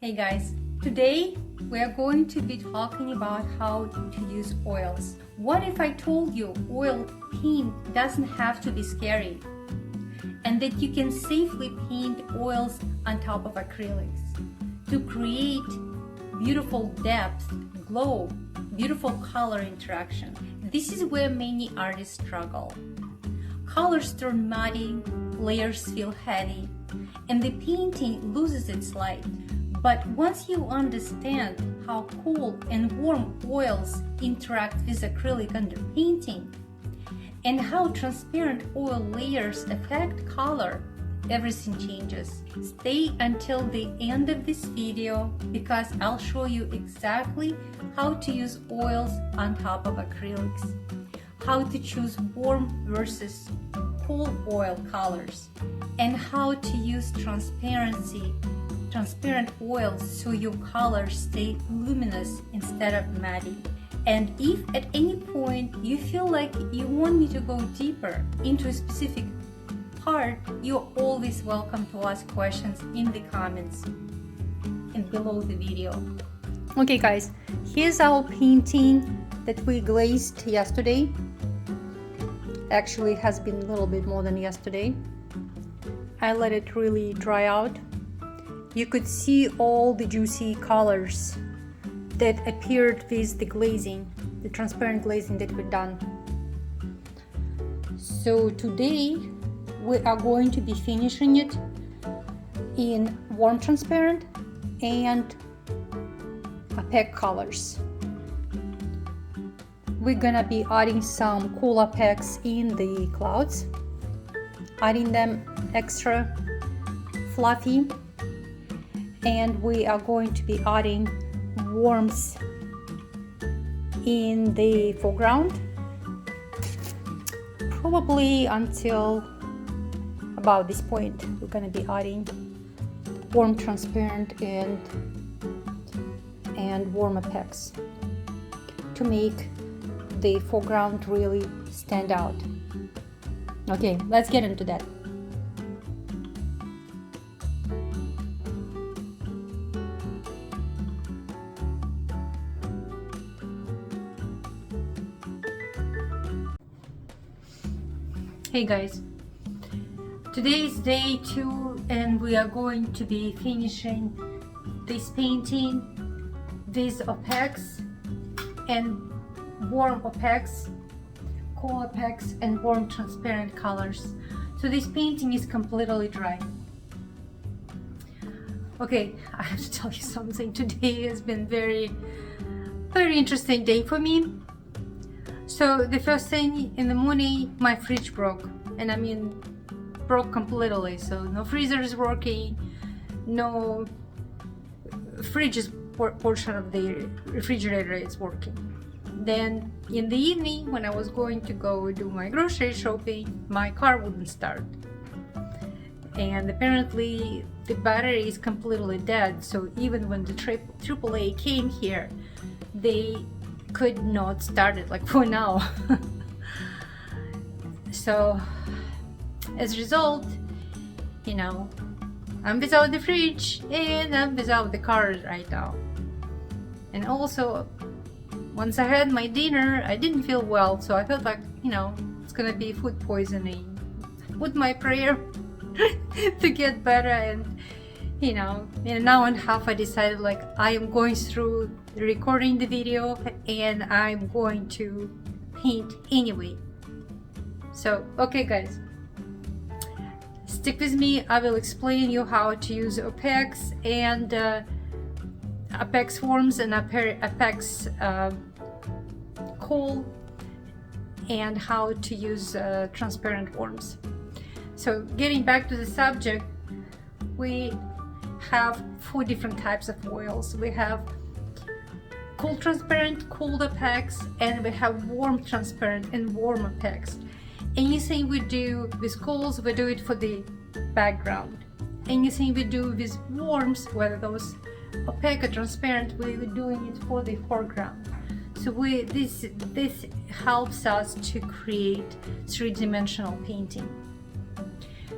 Hey guys, today we are going to be talking about how to use oils. What if I told you oil paint doesn't have to be scary and that you can safely paint oils on top of acrylics to create beautiful depth, glow, beautiful color interaction. This is where many artists struggle. Colors turn muddy, layers feel heavy, and the painting loses its light. But once you understand how cool and warm oils interact with acrylic underpainting and how transparent oil layers affect color, everything changes. Stay until the end of this video because I'll show you exactly how to use oils on top of acrylics, how to choose warm versus cool oil colors, and how to use transparent oils so your colors stay luminous instead of muddy. And if at any point you feel like you want me to go deeper into a specific part, you're always welcome to ask questions in the comments and below the video. Okay guys, here's our painting that we glazed yesterday. Actually, it has been a little bit more than yesterday. I let it really dry out. You could see all the juicy colors that appeared with the glazing, the transparent glazing that we've done. So today we are going to be finishing it in warm transparent and opaque colors. We're gonna be adding some cool opaques in the clouds, adding them extra fluffy, and we are going to be adding warmth in the foreground, probably until about this point. We're going to be adding warm transparent and warm opaques to make the foreground really stand out. Okay, let's get into that. Hey guys, today is day 2 and we are going to be finishing this painting with opaques and warm opaques, cool opaques and warm transparent colors. So this painting is completely dry. Okay, I have to tell you something. Today has been very interesting day for me. So the first thing in the morning, my fridge broke, and I mean broke completely. So no freezer is working, no fridge is portion of the refrigerator is working. Then in the evening, when I was going to go do my grocery shopping, my car wouldn't start, and apparently the battery is completely dead. So even when the AAA came here, they could not start it, like for now. So as a result, you know, I'm without the fridge and I'm without the car right now. And also, once I had my dinner, I didn't feel well, so I felt like, you know, it's gonna be food poisoning. Put my prayer to get better, and you know, in an hour and a half I decided like I am going through recording the video and I'm going to paint anyway. So okay guys, stick with me. I will explain you how to use opaques and opaques forms and opaques cool, and how to use transparent forms. So getting back to the subject, we have 4 different types of oils. We have cool transparent, cool opaques, and we have warm transparent and warm opaques. Anything we do with cools, we do it for the background. Anything we do with warms, whether those opaque or transparent, we're doing it for the foreground. So this helps us to create 3-dimensional painting.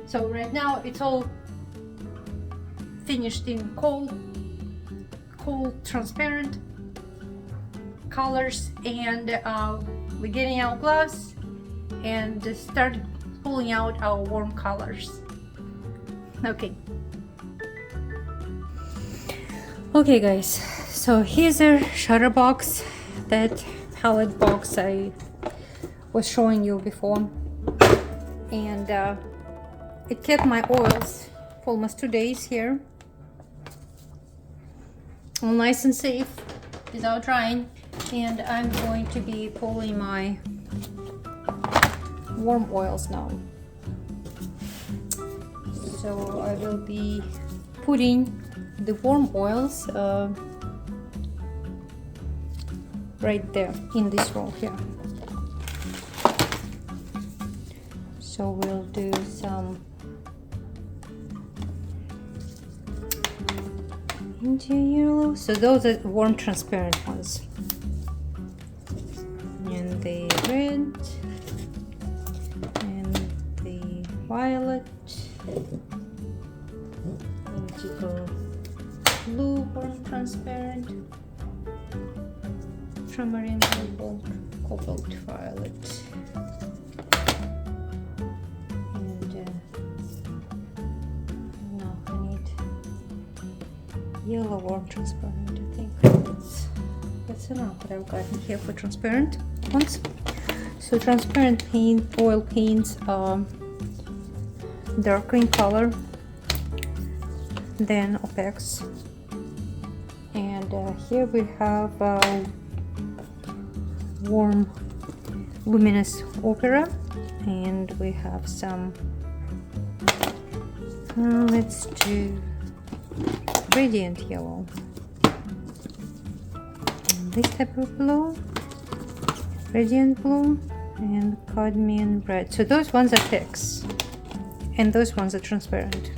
So right now it's all finished in coal cool transparent colors, and we're getting our gloves and start pulling out our warm colors. Okay guys, so here's a shutter box, that palette box I was showing you before, and it kept my oils for almost 2 days here, all nice and safe without drying. And I'm going to be pulling my warm oils now. So I will be putting the warm oils right there in this roll here. So we'll do some India yellow. So those are warm transparent ones. And the red and the violet, indigo blue, warm transparent, ultramarine cobalt violet, and no, I need yellow warm transparent. I think that's enough that I've gotten here for transparent ones. So transparent paint, oil paints are darker in color than opaques. And here we have warm luminous opera, and we have some let's do radiant yellow, and this type of blue, radiant blue, and cadmium red. So those ones are picks and those ones are transparent.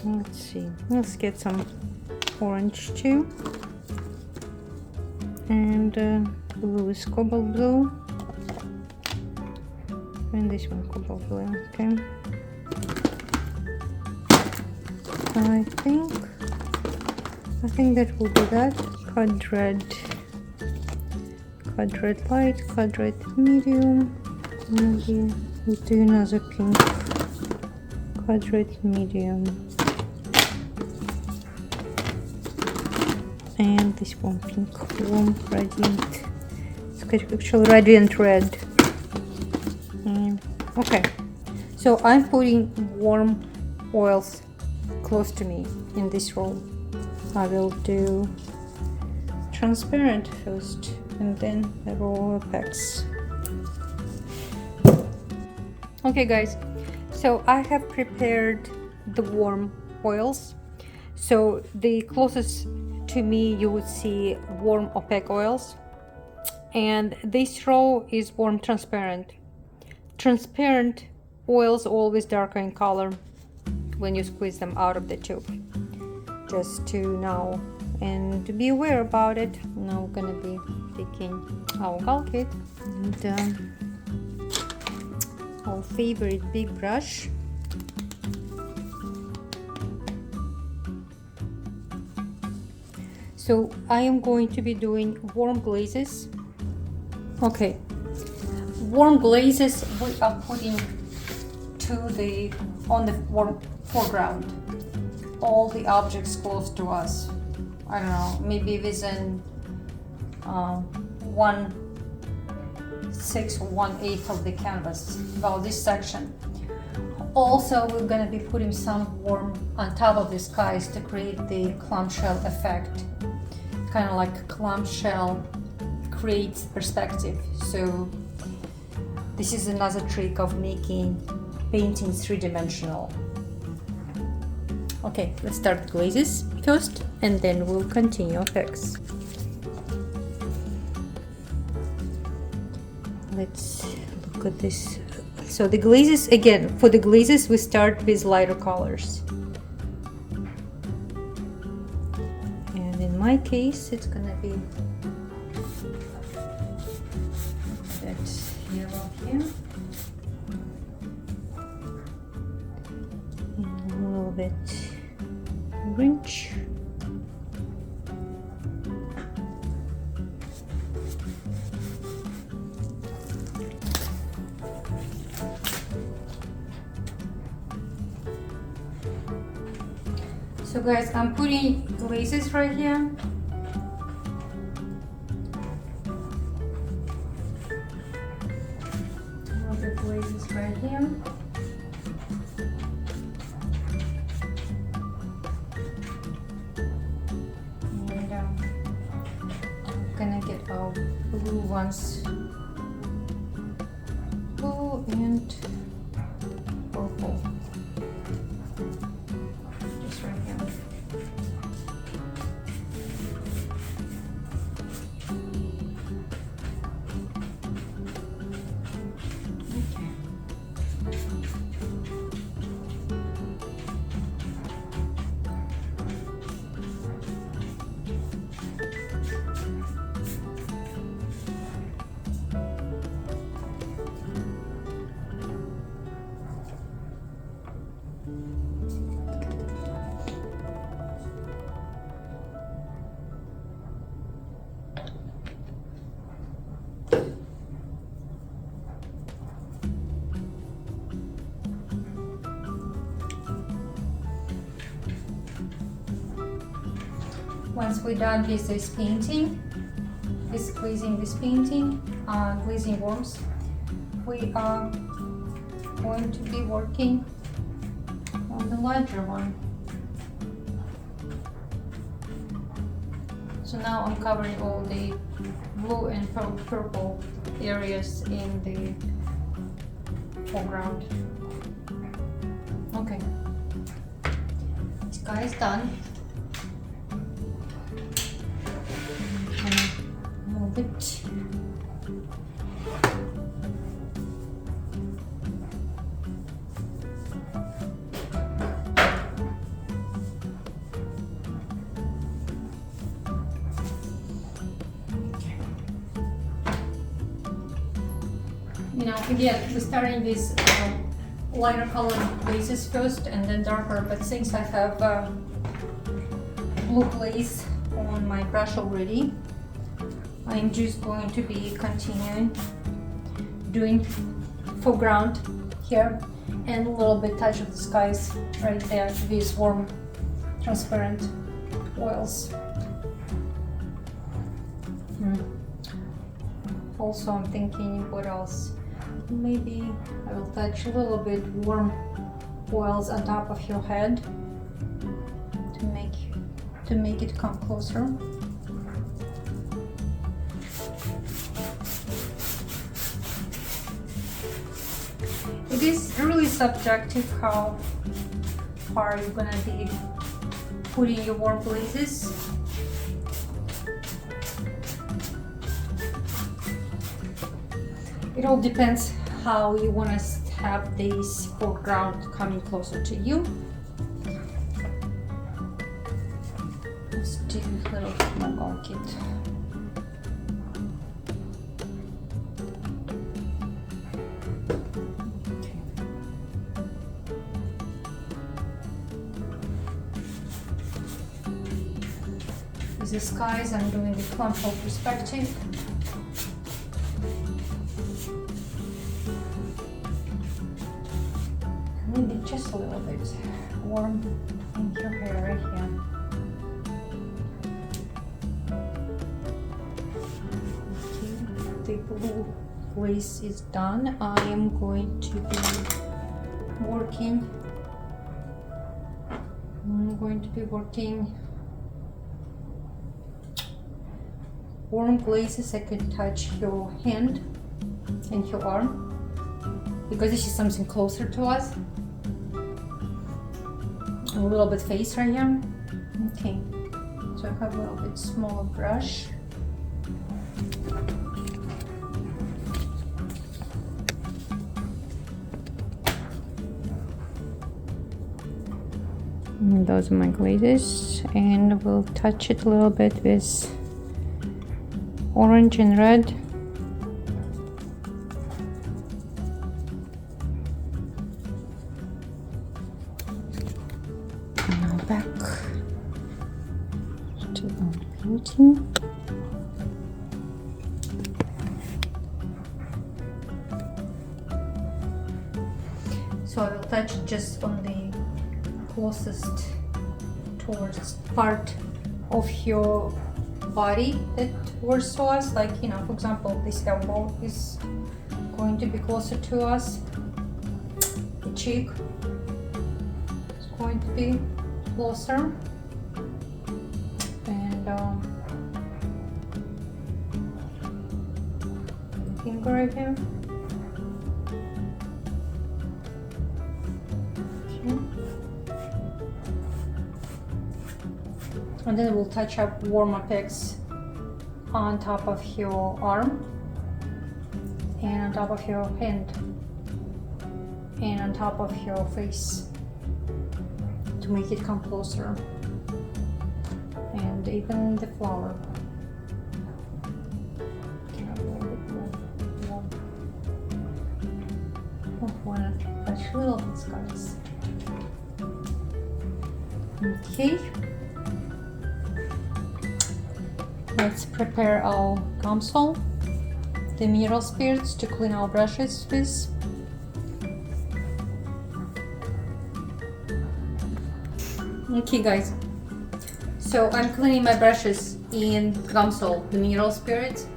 Let's see, let's get some orange too, and blue is cobalt blue, and this one cobalt blue. Okay, I think that will be that. Cod red light, cod red medium, maybe we'll do another pink, cod red medium, and this one pink, warm radiant, it's actually radiant red. Okay, so I'm putting warm oils close to me in this roll. I will do transparent first and then the raw opaques. Okay guys, so I have prepared the warm oils. So the closest to me you would see warm opaque oils, and this row is warm transparent. Transparent oils always darker in color when you squeeze them out of the tube. Just to know and to be aware about it. Now we're gonna be taking our gel kit and our favorite big brush. So I am going to be doing warm glazes. Okay, warm glazes we are putting on the warm foreground, all the objects close to us. I don't know, maybe within 1/6 or 1/8 of the canvas, about this section. Also, we're going to be putting some warm on top of the skies to create the clamshell effect. Kind of like clamshell creates perspective. So this is another trick of making painting three-dimensional. Okay, let's start glazes first and then we'll continue effects. Let's look at this. So the glazes, again, for the glazes we start with lighter colors. And in my case it's gonna be that yellow here. And we'll bit orange. So guys, I'm putting glazes right here. All the glazes right here. And I'm gonna get our blue ones. Blue and purple. Just right here. Once we're done with this painting, glazing worms, we are going to be working on the larger one. So now I'm covering all the blue and purple areas in the foreground. Okay, this guy is done. Move it. You know, again, we're starting this lighter colored glazes first and then darker, but since I have blue glaze on my brush already, I'm just going to be continuing doing foreground here and a little bit touch of the skies right there, these warm transparent oils. Also, I'm thinking what else. Maybe I will touch a little bit warm oils on top of your head to make it come closer. It is really subjective how far you're gonna be putting your warm glazes. It all depends how you want to have this foreground coming closer to you. Let's do a little more orchid. Okay. With the skies, I'm doing the control perspective. Maybe just a little bit warm in your hair right here. Okay, the blue glaze is done. I am going to be working. Warm glazes. I can touch your hand and your arm, because this is something closer to us. A little bit face right here. Okay, so I have a little bit smaller brush. And those are my glazes, and we'll touch it a little bit with orange and red. Now back to our painting. So I will touch just on the closest towards part of your body that works to us. Like, you know, for example, this elbow is going to be closer to us. The cheek is going to be closer. And the finger right here. And then we'll touch up warm opaques on top of your arm and on top of your hand and on top of your face to make it come closer, and even the flower. A little bit more. Oh, wanna touch little bits, guys. Okay. Let's prepare our gum sole, the mineral spirits to clean our brushes with. Okay guys, so I'm cleaning my brushes in gum sole, the mineral spirits.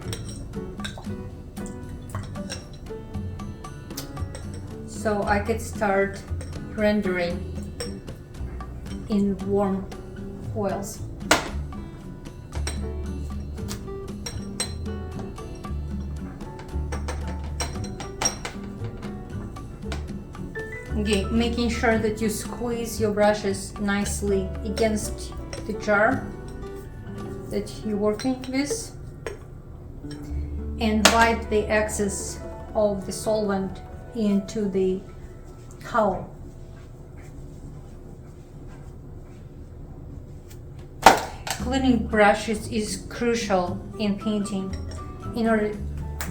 So I could start rendering in warm oils. Okay, making sure that you squeeze your brushes nicely against the jar that you're working with, and wipe the excess of the solvent into the towel. Cleaning brushes is crucial in painting. In order,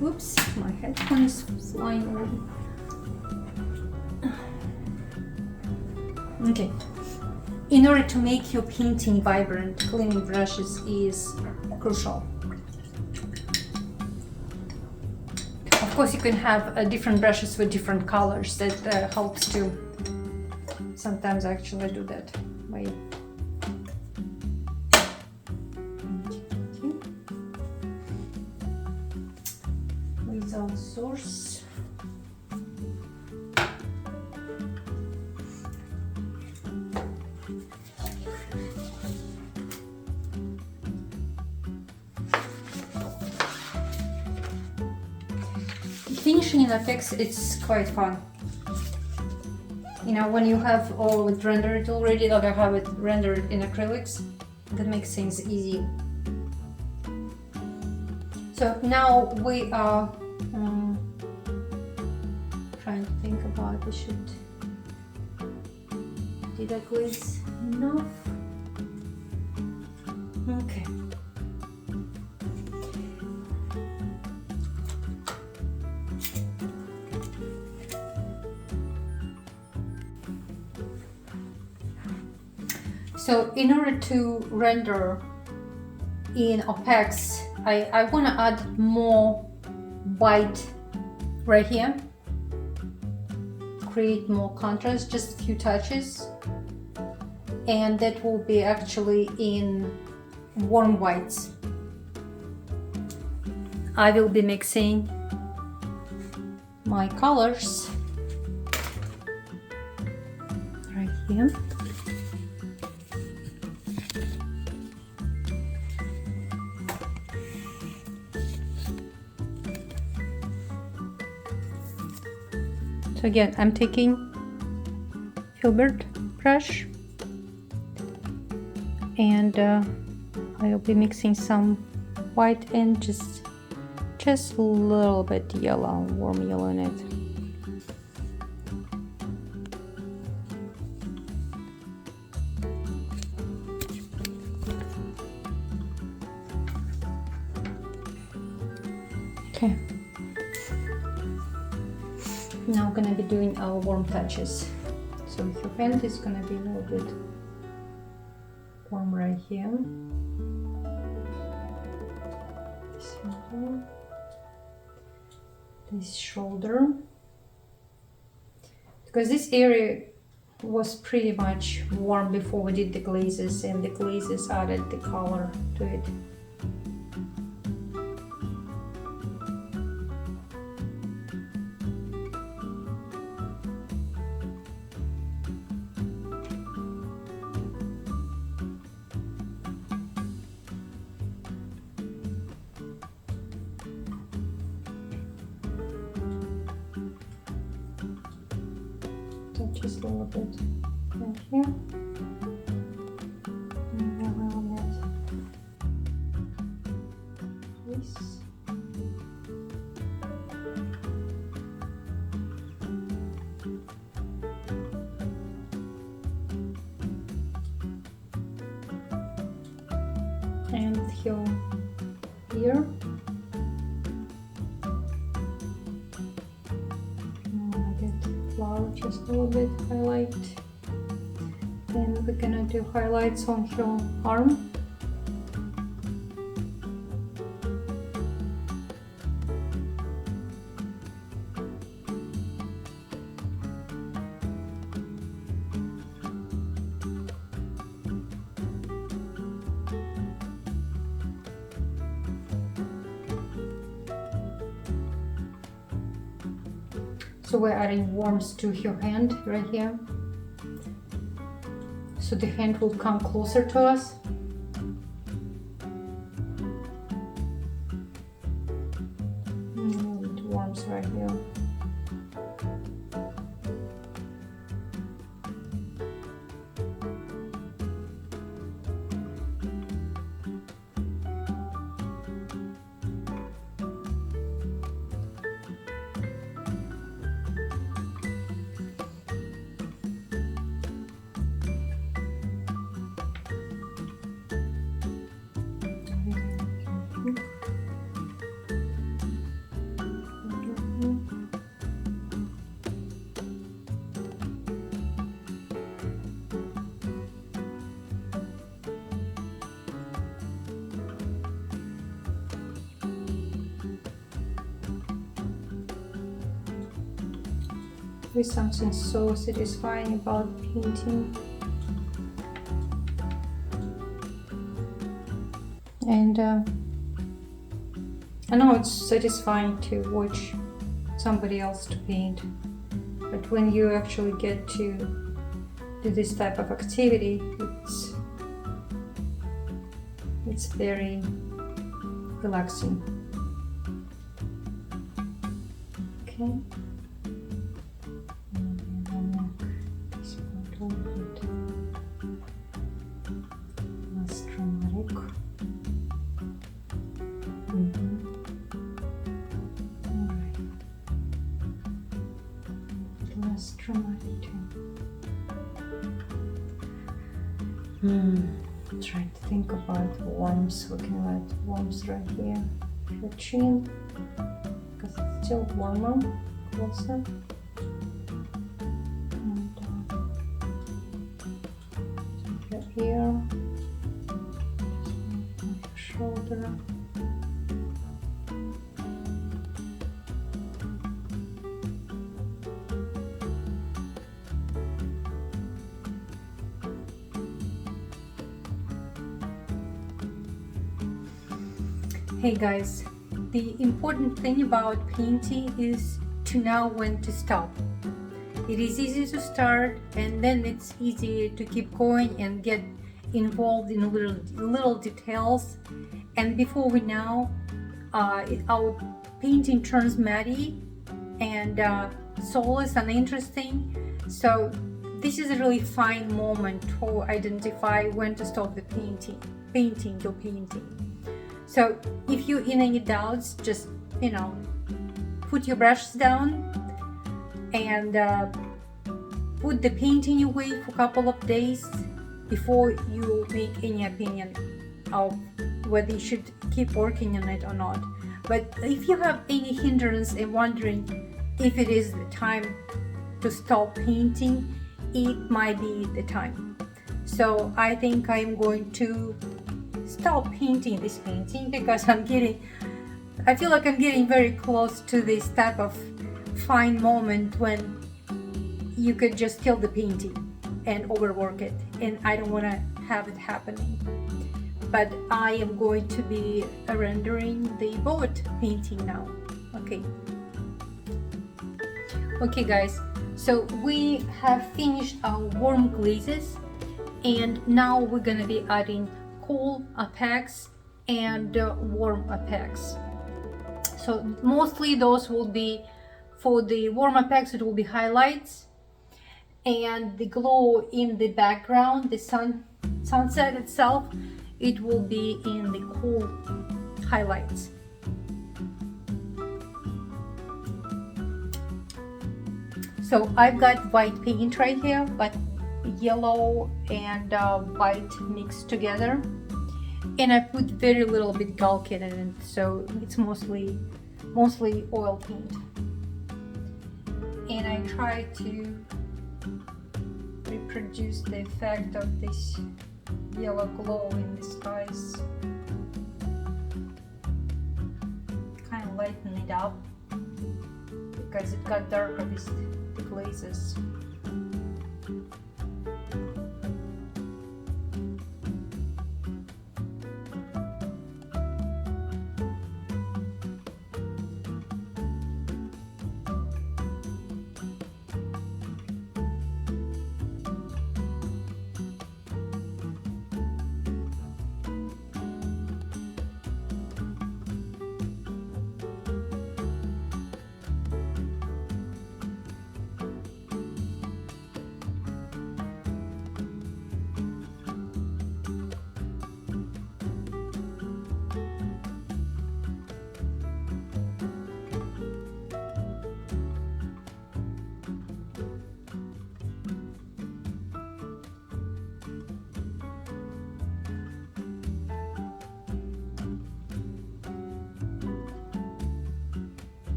oops, my headphone is flying already. Okay, in order to make your painting vibrant, cleaning brushes is crucial. Of course, you can have different brushes with different colors. That helps too. Sometimes I actually do that. Wait. Okay. With our source. Finishing in effects, it's quite fun. You know, when you have all of it rendered already, like I have it rendered in acrylics, that makes things easy. So now we are trying to think about the shoot. Did I glaze enough? Okay. So in order to render in opaques, I want to add more white right here, create more contrast, just a few touches, and that will be actually in warm whites. I will be mixing my colors right here. So again, I'm taking filbert brush and I'll be mixing some white and just a little bit yellow, warm yellow in it. Okay. Now I'm gonna be doing our warm touches. So with your hand, it's gonna be a little bit worm right here. This shoulder, because this area was pretty much warm before we did the glazes, and the glazes added the color to it. Just a little bit right here, and around that piece. And here. Flower just a little bit highlight, and we're gonna do highlights on her arm. So we're adding worms to her hand right here. So the hand will come closer to us. And worms right here. There's something so satisfying about painting, and I know it's satisfying to watch somebody else to paint, but when you actually get to do this type of activity, it's very relaxing. Okay. Trying to think about worms. We can add worms right here, the chin, because it's still warmer, closer. And right here, shoulder. Hey guys, the important thing about painting is to know when to stop. It is easy to start, and then it's easy to keep going and get involved in little details, and before we know, our painting turns muddy and soulless and uninteresting. So this is a really fine moment to identify when to stop the painting your painting. So if you're in any doubts, just, put your brushes down and put the painting away for a couple of days before you make any opinion of whether you should keep working on it or not. But if you have any hindrance and wondering if it is the time to stop painting, it might be the time. So I think I'm going to stop painting this painting because I feel like I'm getting very close to this type of fine moment when you could just kill the painting and overwork it, and I don't want to have it happening. But I am going to be rendering the boat painting now. Okay guys, so we have finished our warm glazes, and now we're gonna be adding cool opaques and warm opaques. So mostly those will be, for the warm opaques it will be highlights, and the glow in the background, the sunset itself, it will be in the cool highlights. So I've got white paint right here, like yellow and white mixed together, and I put very little bit Ghalkin in it, so it's mostly oil paint. And I try to reproduce the effect of this yellow glow in the skies. Kind of lighten it up because it got darker with the glazes.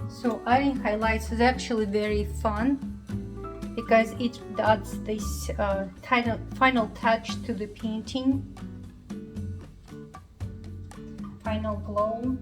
So adding highlights is actually very fun because it adds this final touch to the painting, final glow.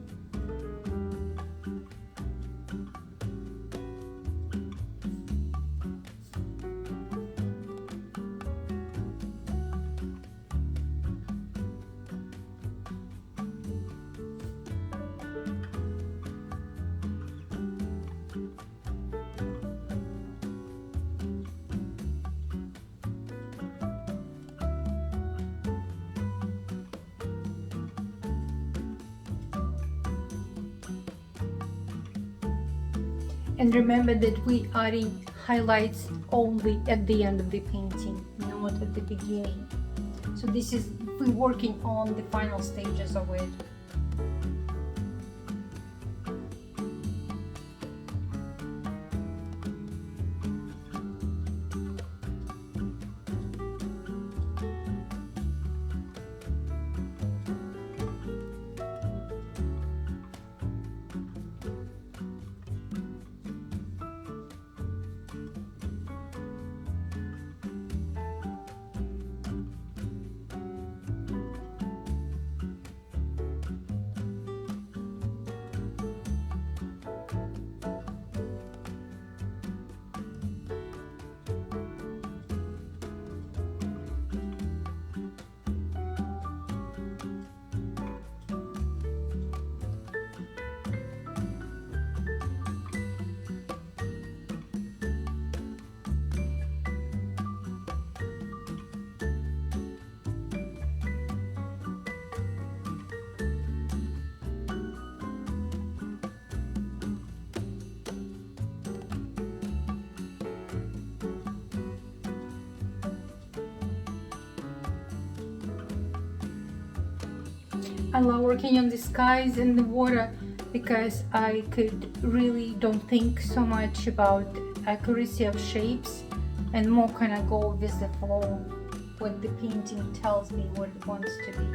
And remember that we are adding highlights only at the end of the painting, not at the beginning. So this is, we're working on the final stages of it. I love working on the skies and the water because I could really don't think so much about accuracy of shapes and more kind of go with the flow, what the painting tells me what it wants to be.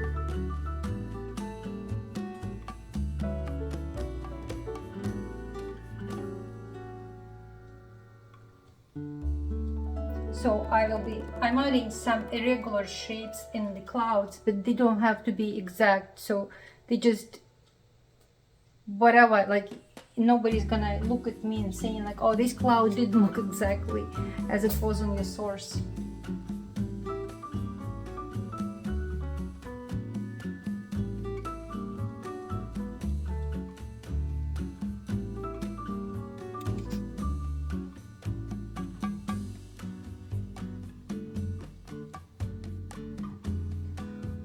So I'm adding some irregular shapes in the clouds, but they don't have to be exact. So they just, whatever, like nobody's gonna look at me and saying like, oh, this cloud didn't look exactly as it was on your source.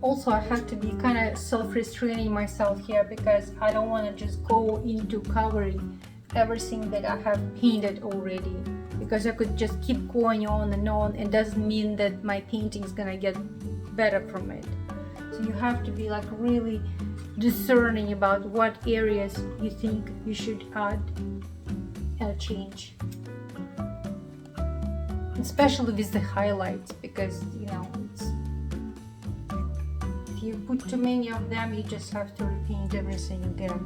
Also, I have to be kind of self-restraining myself here because I don't want to just go into covering everything that I have painted already, because I could just keep going on and on. It doesn't mean that my painting is gonna get better from it. So you have to be like really discerning about what areas you think you should add a change, especially with the highlights, because you know, if you put too many of them, you just have to repaint everything again.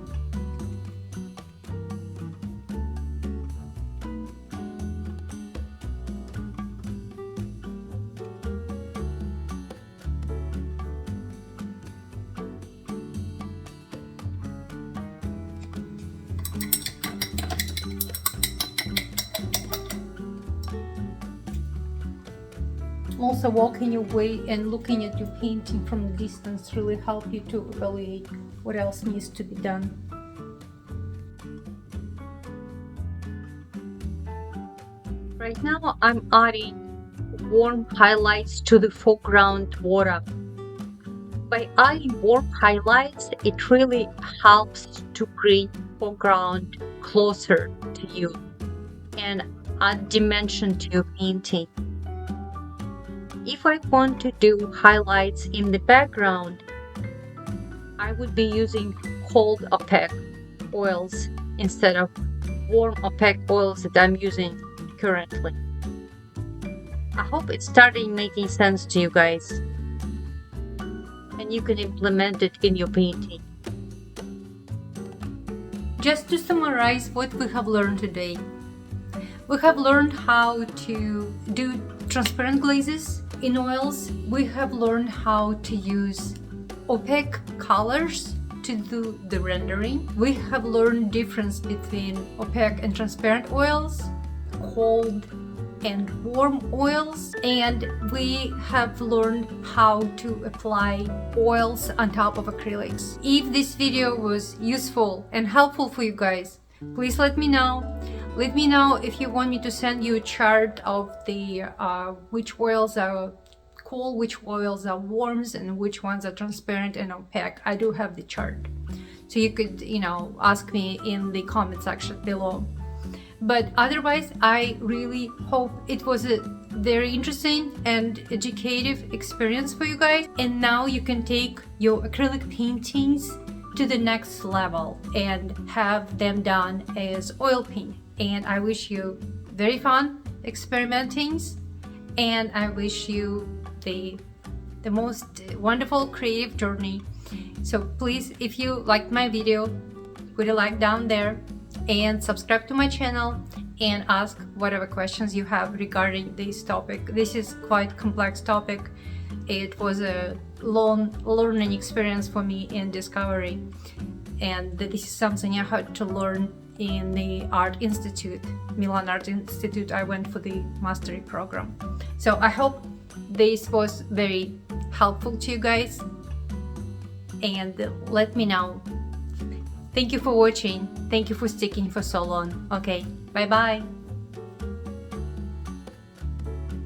Also, walking away and looking at your painting from a distance really help you to evaluate what else needs to be done. Right now I'm adding warm highlights to the foreground water. By adding warm highlights, it really helps to bring foreground closer to you and add dimension to your painting. If I want to do highlights in the background, I would be using cold opaque oils instead of warm opaque oils that I'm using currently. I hope it's starting making sense to you guys, and you can implement it in your painting. Just to summarize what we have learned today, we have learned how to do transparent glazes in oils. We have learned how to use opaque colors to do the rendering. We have learned difference between opaque and transparent oils, cold and warm oils, and we have learned how to apply oils on top of acrylics. If this video was useful and helpful for you guys, please let me know. Let me know if you want me to send you a chart of the which oils are cool, which oils are warms, and which ones are transparent and opaque. I do have the chart, so you could, you know, ask me in the comment section below. But otherwise, I really hope it was a very interesting and educative experience for you guys. And now you can take your acrylic paintings to the next level and have them done as oil paint. And I wish you very fun experimenting, and I wish you the most wonderful creative journey. So please, if you liked my video, put a like down there and subscribe to my channel and ask whatever questions you have regarding this topic. This is quite complex topic. It was a long learning experience for me in discovery, and this is something I had to learn in the Art Institute, Milan Art Institute. I went for the mastery program. So I hope this was very helpful to you guys, and let me know. Thank you for watching. Thank you for sticking for so long. Okay, bye bye.